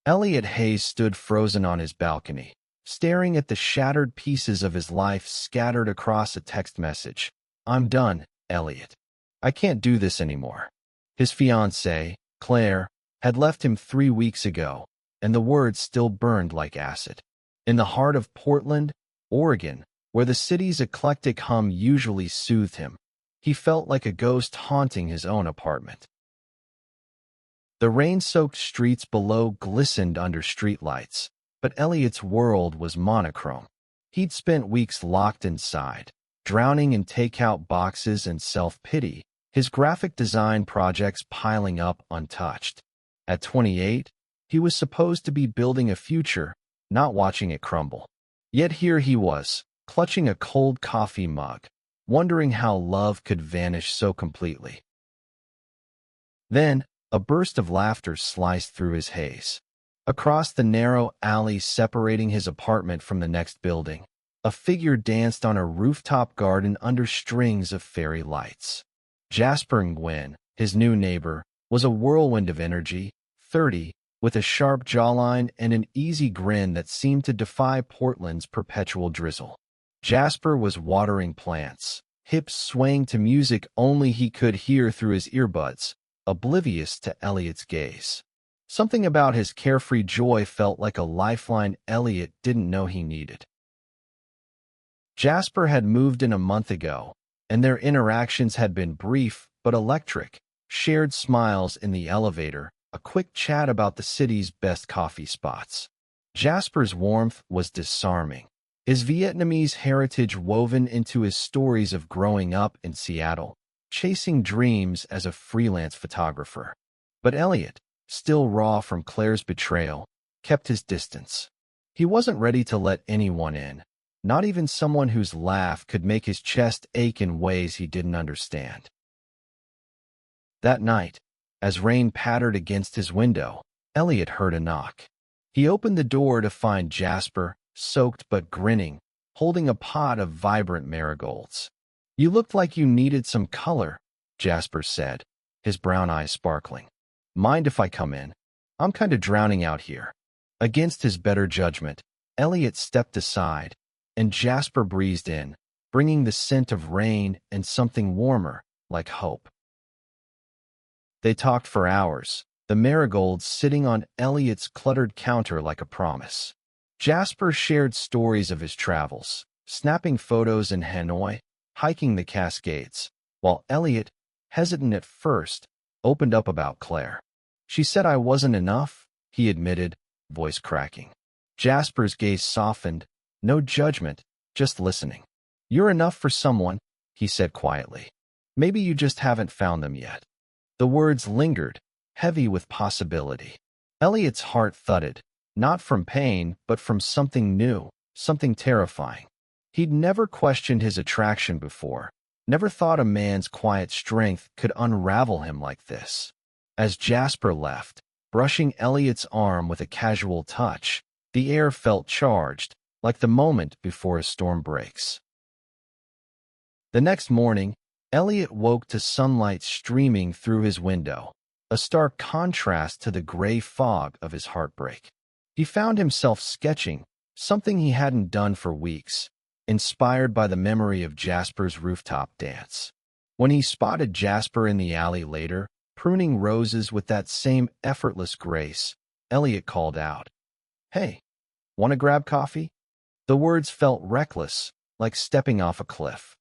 Elliot Hayes stood frozen on his balcony, staring at the shattered pieces of his life scattered across a text message. "I'm done, Elliot. I can't do this anymore." His fiancée, Claire, had left him 3 weeks ago, and the words still burned like acid. In the heart of Portland, Oregon, where the city's eclectic hum usually soothed him, he felt like a ghost haunting his own apartment. The rain-soaked streets below glistened under streetlights, but Elliot's world was monochrome. He'd spent weeks locked inside, drowning in takeout boxes and self-pity, his graphic design projects piling up untouched. At 28, he was supposed to be building a future, not watching it crumble. Yet here he was, clutching a cold coffee mug, wondering how love could vanish so completely. Then, a burst of laughter sliced through his haze. Across the narrow alley separating his apartment from the next building, a figure danced on a rooftop garden under strings of fairy lights. Jasper Nguyen, his new neighbor, was a whirlwind of energy, 30, with a sharp jawline and an easy grin that seemed to defy Portland's perpetual drizzle. Jasper was watering plants, hips swaying to music only he could hear through his earbuds, oblivious to Elliot's gaze. Something about his carefree joy felt like a lifeline Elliot didn't know he needed. Jasper had moved in a month ago, and their interactions had been brief but electric. Shared smiles in the elevator, a quick chat about the city's best coffee spots. Jasper's warmth was disarming, his Vietnamese heritage woven into his stories of growing up in Seattle, chasing dreams as a freelance photographer. But Elliot, still raw from Claire's betrayal, kept his distance. He wasn't ready to let anyone in, not even someone whose laugh could make his chest ache in ways he didn't understand. That night, as rain pattered against his window, Elliot heard a knock. He opened the door to find Jasper, soaked but grinning, holding a pot of vibrant marigolds. "You looked like you needed some color," Jasper said, his brown eyes sparkling. "Mind if I come in? I'm kind of drowning out here." Against his better judgment, Elliot stepped aside, and Jasper breezed in, bringing the scent of rain and something warmer, like hope. They talked for hours, the marigolds sitting on Elliot's cluttered counter like a promise. Jasper shared stories of his travels, snapping photos in Hanoi, hiking the Cascades, while Elliot, hesitant at first, opened up about Claire. "She said I wasn't enough," he admitted, voice cracking. Jasper's gaze softened, no judgment, just listening. "You're enough for someone," he said quietly. "Maybe you just haven't found them yet." The words lingered, heavy with possibility. Elliot's heart thudded, not from pain, but from something new, something terrifying. He'd never questioned his attraction before, never thought a man's quiet strength could unravel him like this. As Jasper left, brushing Elliot's arm with a casual touch, the air felt charged, like the moment before a storm breaks. The next morning, Elliot woke to sunlight streaming through his window, a stark contrast to the gray fog of his heartbreak. He found himself sketching, something he hadn't done for weeks, inspired by the memory of Jasper's rooftop dance. When he spotted Jasper in the alley later, pruning roses with that same effortless grace, Elliot called out, "Hey, want to grab coffee?" The words felt reckless, like stepping off a cliff.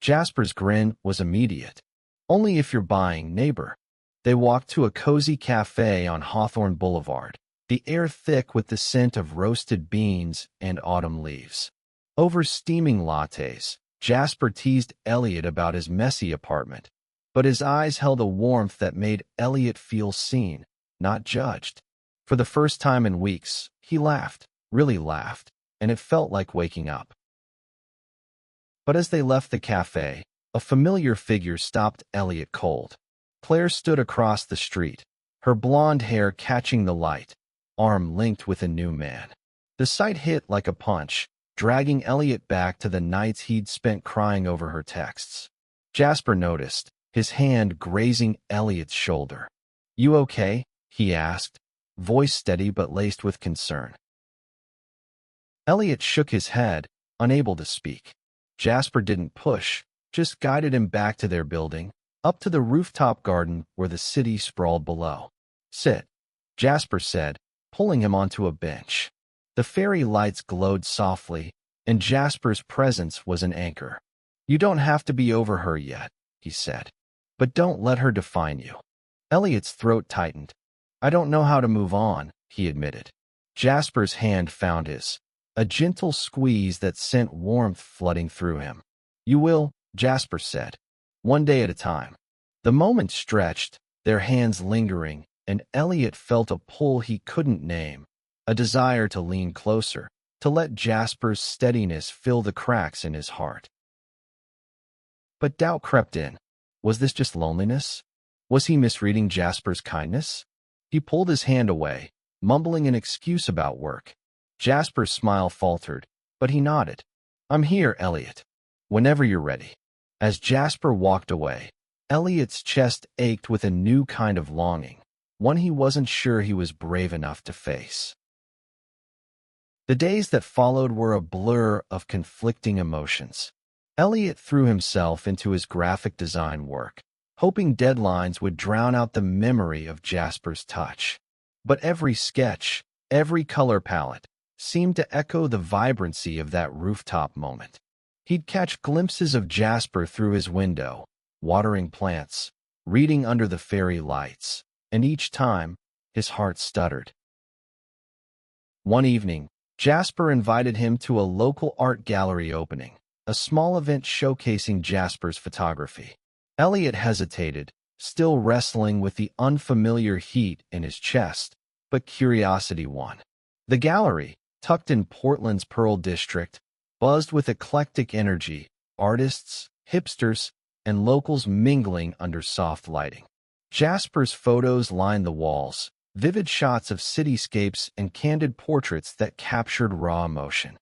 Jasper's grin was immediate. "Only if you're buying, neighbor." They walked to a cozy cafe on Hawthorne Boulevard, the air thick with the scent of roasted beans and autumn leaves. Over steaming lattes, Jasper teased Elliot about his messy apartment, but his eyes held a warmth that made Elliot feel seen, not judged. For the first time in weeks, he laughed, really laughed, and it felt like waking up. But as they left the cafe, a familiar figure stopped Elliot cold. Claire stood across the street, her blonde hair catching the light, arm linked with a new man. The sight hit like a punch, dragging Elliot back to the nights he'd spent crying over her texts. Jasper noticed, his hand grazing Elliot's shoulder. "You okay?" he asked, voice steady but laced with concern. Elliot shook his head, unable to speak. Jasper didn't push, just guided him back to their building, up to the rooftop garden where the city sprawled below. "Sit," Jasper said, pulling him onto a bench. The fairy lights glowed softly, and Jasper's presence was an anchor. "You don't have to be over her yet," he said. "But don't let her define you." Elliot's throat tightened. "I don't know how to move on," he admitted. Jasper's hand found his, a gentle squeeze that sent warmth flooding through him. "You will," Jasper said, "one day at a time." The moment stretched, their hands lingering, and Elliot felt a pull he couldn't name, a desire to lean closer, to let Jasper's steadiness fill the cracks in his heart. But doubt crept in. Was this just loneliness? Was he misreading Jasper's kindness? He pulled his hand away, mumbling an excuse about work. Jasper's smile faltered, but he nodded. "I'm here, Elliot. Whenever you're ready." As Jasper walked away, Elliot's chest ached with a new kind of longing, one he wasn't sure he was brave enough to face. The days that followed were a blur of conflicting emotions. Elliot threw himself into his graphic design work, hoping deadlines would drown out the memory of Jasper's touch. But every sketch, every color palette, seemed to echo the vibrancy of that rooftop moment. He'd catch glimpses of Jasper through his window, watering plants, reading under the fairy lights, and each time, his heart stuttered. One evening, Jasper invited him to a local art gallery opening, a small event showcasing Jasper's photography. Elliot hesitated, still wrestling with the unfamiliar heat in his chest, but curiosity won. The gallery, tucked in Portland's Pearl District, buzzed with eclectic energy, artists, hipsters, and locals mingling under soft lighting. Jasper's photos lined the walls, vivid shots of cityscapes and candid portraits that captured raw emotion.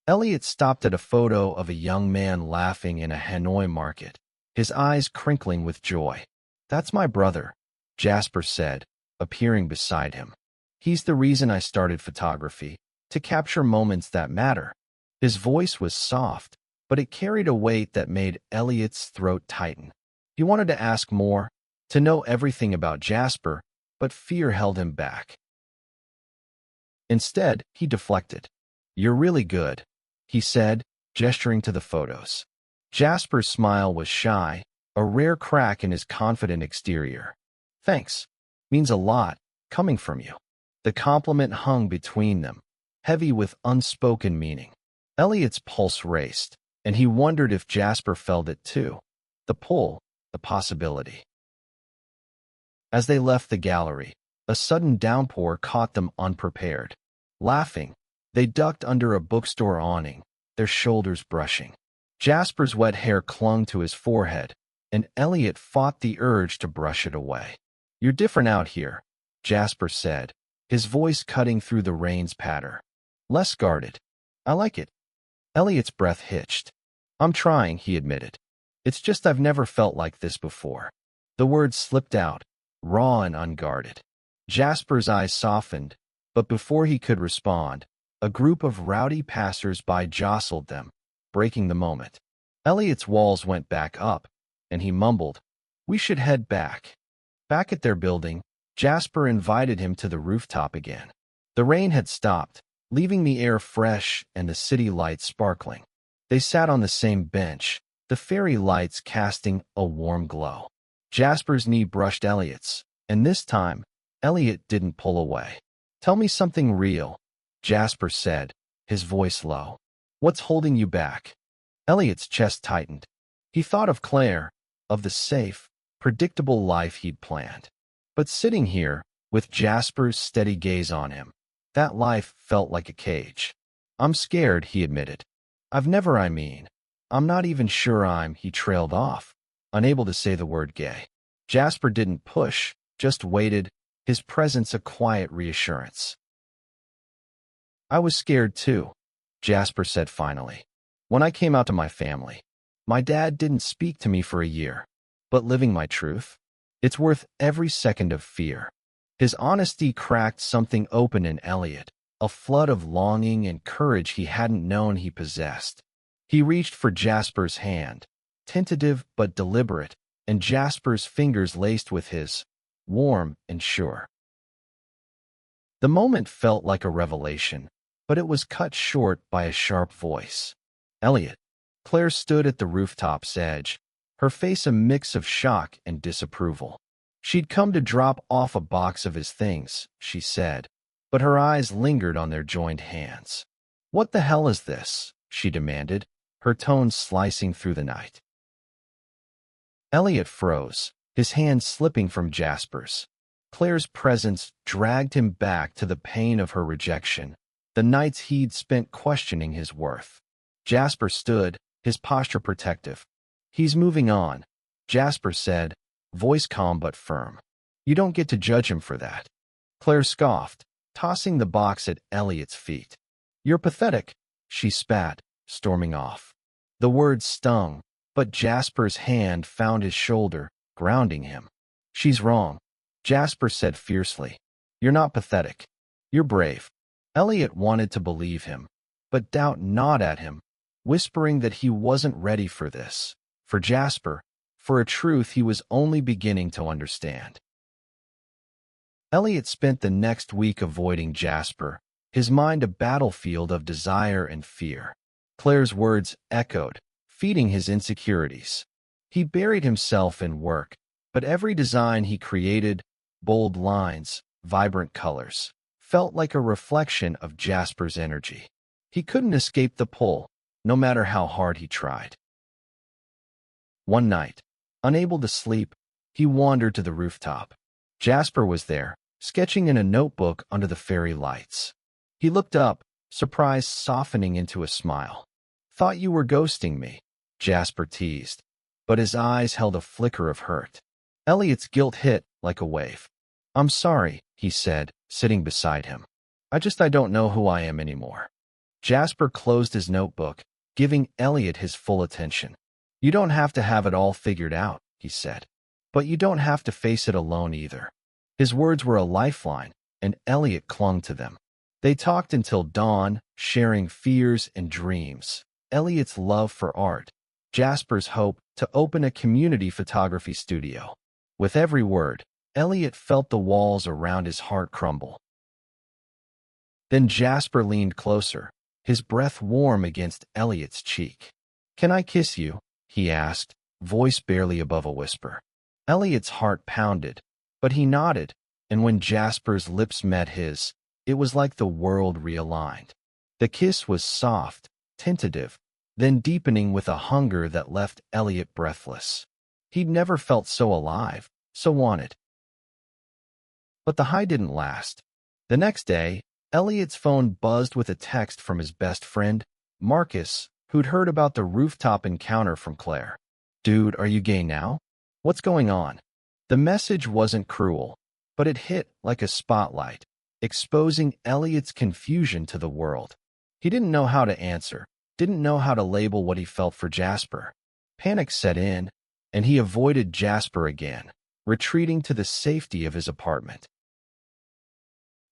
Elliot stopped at a photo of a young man laughing in a Hanoi market, his eyes crinkling with joy. "That's my brother," Jasper said, appearing beside him. "He's the reason I started photography, to capture moments that matter." His voice was soft, but it carried a weight that made Elliot's throat tighten. He wanted to ask more, to know everything about Jasper, but fear held him back. Instead, he deflected. "You're really good," he said, gesturing to the photos. Jasper's smile was shy, a rare crack in his confident exterior. "Thanks. Means a lot, coming from you." The compliment hung between them, heavy with unspoken meaning. Elliot's pulse raced, and he wondered if Jasper felt it too. The pull, the possibility. As they left the gallery, a sudden downpour caught them unprepared. Laughing, they ducked under a bookstore awning, their shoulders brushing. Jasper's wet hair clung to his forehead, and Elliot fought the urge to brush it away. "You're different out here," Jasper said, his voice cutting through the rain's patter. "Less guarded. I like it." Elliot's breath hitched. "I'm trying," he admitted. "It's just I've never felt like this before." The words slipped out, raw and unguarded. Jasper's eyes softened, but before he could respond, a group of rowdy passers-by jostled them, breaking the moment. Elliot's walls went back up, and he mumbled, "We should head back." Back at their building, Jasper invited him to the rooftop again. The rain had stopped, leaving the air fresh and the city lights sparkling. They sat on the same bench, the fairy lights casting a warm glow. Jasper's knee brushed Elliot's, and this time, Elliot didn't pull away. "Tell me something real," Jasper said, his voice low. "What's holding you back?" Elliot's chest tightened. He thought of Claire, of the safe, predictable life he'd planned. But sitting here, with Jasper's steady gaze on him, that life felt like a cage. "I'm scared," he admitted. "I'm not even sure he trailed off, unable to say the word gay. Jasper didn't push, just waited, his presence a quiet reassurance. "I was scared too," Jasper said finally. "When I came out to my family, my dad didn't speak to me for a year, but living my truth, it's worth every second of fear." His honesty cracked something open in Elliot, a flood of longing and courage he hadn't known he possessed. He reached for Jasper's hand, tentative but deliberate, and Jasper's fingers laced with his, warm and sure. The moment felt like a revelation, but it was cut short by a sharp voice. Elliot. Claire stood at the rooftop's edge, her face a mix of shock and disapproval. She'd come to drop off a box of his things, she said, but her eyes lingered on their joined hands. "What the hell is this?" she demanded, her tones slicing through the night. Elliot froze, his hand slipping from Jasper's. Claire's presence dragged him back to the pain of her rejection, the nights he'd spent questioning his worth. Jasper stood, his posture protective. "He's moving on," Jasper said, voice calm but firm. "You don't get to judge him for that." Claire scoffed, tossing the box at Elliot's feet. "You're pathetic," she spat, storming off. The words stung, but Jasper's hand found his shoulder, grounding him. "She's wrong," Jasper said fiercely. "You're not pathetic. You're brave." Elliot wanted to believe him, but doubt gnawed at him, whispering that he wasn't ready for this, for Jasper, for a truth he was only beginning to understand. Elliot spent the next week avoiding Jasper, his mind a battlefield of desire and fear. Claire's words echoed, feeding his insecurities. He buried himself in work, but every design he created, bold lines, vibrant colors, felt like a reflection of Jasper's energy. He couldn't escape the pull, no matter how hard he tried. One night, unable to sleep, he wandered to the rooftop. Jasper was there, sketching in a notebook under the fairy lights. He looked up, surprise softening into a smile. "Thought you were ghosting me," Jasper teased, but his eyes held a flicker of hurt. Elliot's guilt hit like a wave. "I'm sorry," he said, sitting beside him. I don't know who I am anymore." Jasper closed his notebook, giving Elliot his full attention. "You don't have to have it all figured out," he said. "But you don't have to face it alone either." His words were a lifeline, and Elliot clung to them. They talked until dawn, sharing fears and dreams. Elliot's love for art, Jasper's hope to open a community photography studio. With every word, Elliot felt the walls around his heart crumble. Then Jasper leaned closer, his breath warm against Elliot's cheek. "Can I kiss you?" he asked, voice barely above a whisper. Elliot's heart pounded, but he nodded, and when Jasper's lips met his, it was like the world realigned. The kiss was soft, tentative, then deepening with a hunger that left Elliot breathless. He'd never felt so alive, so wanted. But the high didn't last. The next day, Elliot's phone buzzed with a text from his best friend, Marcus, who'd heard about the rooftop encounter from Claire. "Dude, are you gay now? What's going on?" The message wasn't cruel, but it hit like a spotlight, exposing Elliot's confusion to the world. He didn't know how to answer, didn't know how to label what he felt for Jasper. Panic set in, and he avoided Jasper again, retreating to the safety of his apartment.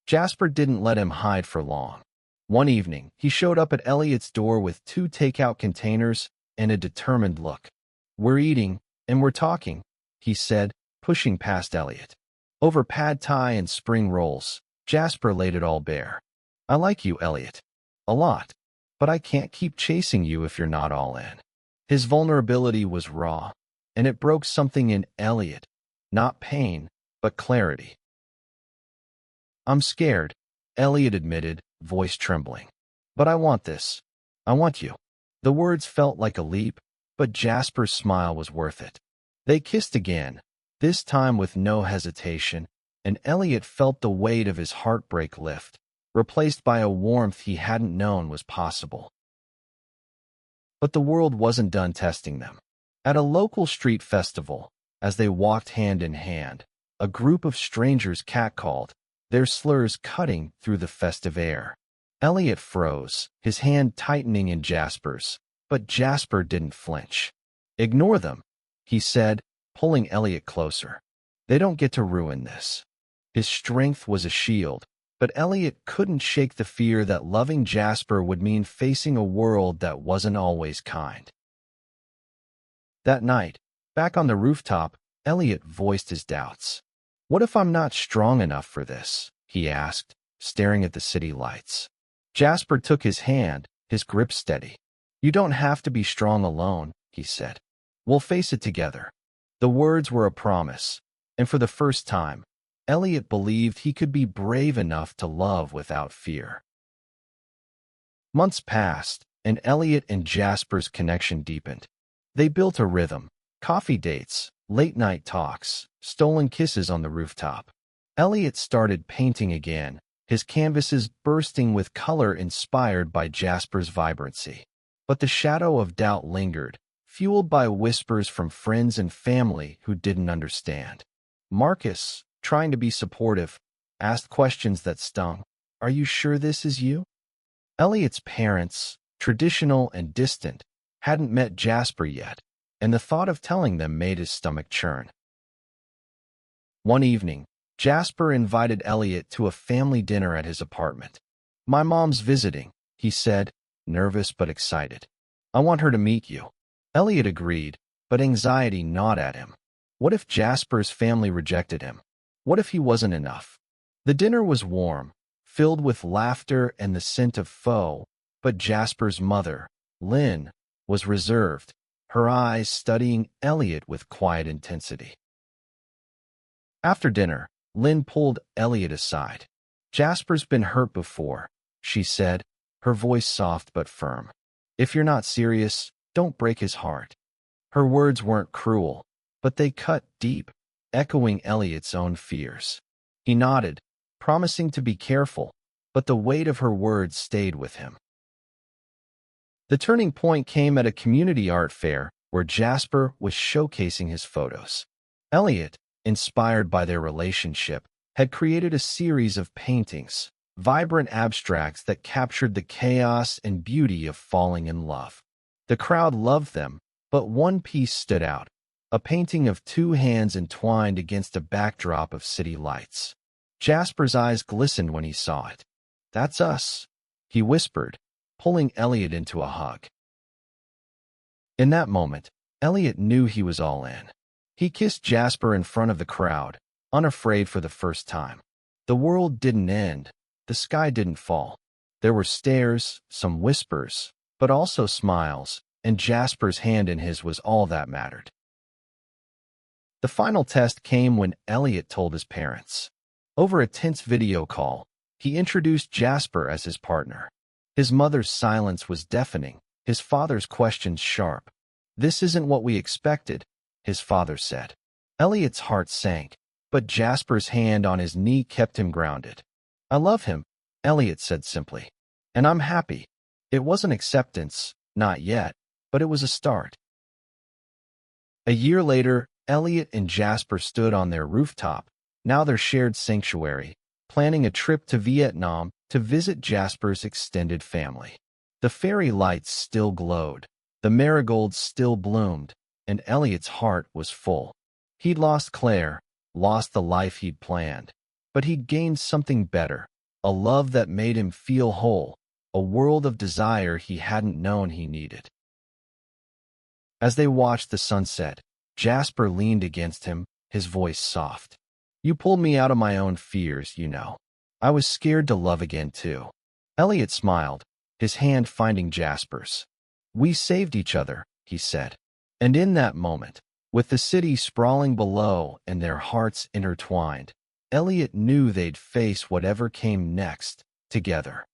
Jasper didn't let him hide for long. One evening, he showed up at Elliot's door with 2 takeout containers and a determined look. "We're eating, and we're talking," he said, pushing past Elliot. Over pad thai and spring rolls, Jasper laid it all bare. "I like you, Elliot. A lot. But I can't keep chasing you if you're not all in." His vulnerability was raw, and it broke something in Elliot. Not pain, but clarity. "I'm scared," Elliot admitted, voice trembling. "But I want this. I want you." The words felt like a leap, but Jasper's smile was worth it. They kissed again, this time with no hesitation, and Elliot felt the weight of his heartbreak lift, replaced by a warmth he hadn't known was possible. But the world wasn't done testing them. At a local street festival, as they walked hand in hand, a group of strangers catcalled, their slurs cutting through the festive air. Elliot froze, his hand tightening in Jasper's, but Jasper didn't flinch. "Ignore them," he said, pulling Elliot closer. "They don't get to ruin this." His strength was a shield, but Elliot couldn't shake the fear that loving Jasper would mean facing a world that wasn't always kind. That night, back on the rooftop, Elliot voiced his doubts. "What if I'm not strong enough for this?" he asked, staring at the city lights. Jasper took his hand, his grip steady. "You don't have to be strong alone," he said. "We'll face it together." The words were a promise, and for the first time, Elliot believed he could be brave enough to love without fear. Months passed, and Elliot and Jasper's connection deepened. They built a rhythm: coffee dates, late-night talks, stolen kisses on the rooftop. Elliot started painting again, his canvases bursting with color inspired by Jasper's vibrancy. But the shadow of doubt lingered, fueled by whispers from friends and family who didn't understand. Marcus, trying to be supportive, asked questions that stung. "Are you sure this is you?" Elliot's parents, traditional and distant, hadn't met Jasper yet, and the thought of telling them made his stomach churn. One evening, Jasper invited Elliot to a family dinner at his apartment. "My mom's visiting," he said, nervous but excited. "I want her to meet you." Elliot agreed, but anxiety gnawed at him. What if Jasper's family rejected him? What if he wasn't enough? The dinner was warm, filled with laughter and the scent of pho, but Jasper's mother, Lynn, was reserved, her eyes studying Elliot with quiet intensity. After dinner, Lynn pulled Elliot aside. "Jasper's been hurt before," she said, her voice soft but firm. "If you're not serious, don't break his heart." Her words weren't cruel, but they cut deep, echoing Elliot's own fears. He nodded, promising to be careful, but the weight of her words stayed with him. The turning point came at a community art fair where Jasper was showcasing his photos. Elliot, inspired by their relationship, had created a series of paintings, vibrant abstracts that captured the chaos and beauty of falling in love. The crowd loved them, but one piece stood out: a painting of two hands entwined against a backdrop of city lights. Jasper's eyes glistened when he saw it. "That's us," he whispered, pulling Elliot into a hug. In that moment, Elliot knew he was all in. He kissed Jasper in front of the crowd, unafraid for the first time. The world didn't end, the sky didn't fall. There were stares, some whispers, but also smiles, and Jasper's hand in his was all that mattered. The final test came when Elliot told his parents. Over a tense video call, he introduced Jasper as his partner. His mother's silence was deafening, his father's questions sharp. "This isn't what we expected," his father said. Elliot's heart sank, but Jasper's hand on his knee kept him grounded. "I love him," Elliot said simply. "And I'm happy." It wasn't acceptance, not yet, but it was a start. A year later, Elliot and Jasper stood on their rooftop, now their shared sanctuary, planning a trip to Vietnam to visit Jasper's extended family. The fairy lights still glowed, the marigolds still bloomed, and Elliot's heart was full. He'd lost Claire, lost the life he'd planned, but he'd gained something better, a love that made him feel whole, a world of desire he hadn't known he needed. As they watched the sunset, Jasper leaned against him, his voice soft. "You pulled me out of my own fears, you know. I was scared to love again, too." Elliot smiled, his hand finding Jasper's. "We saved each other," he said. And in that moment, with the city sprawling below and their hearts intertwined, Elliot knew they'd face whatever came next, together.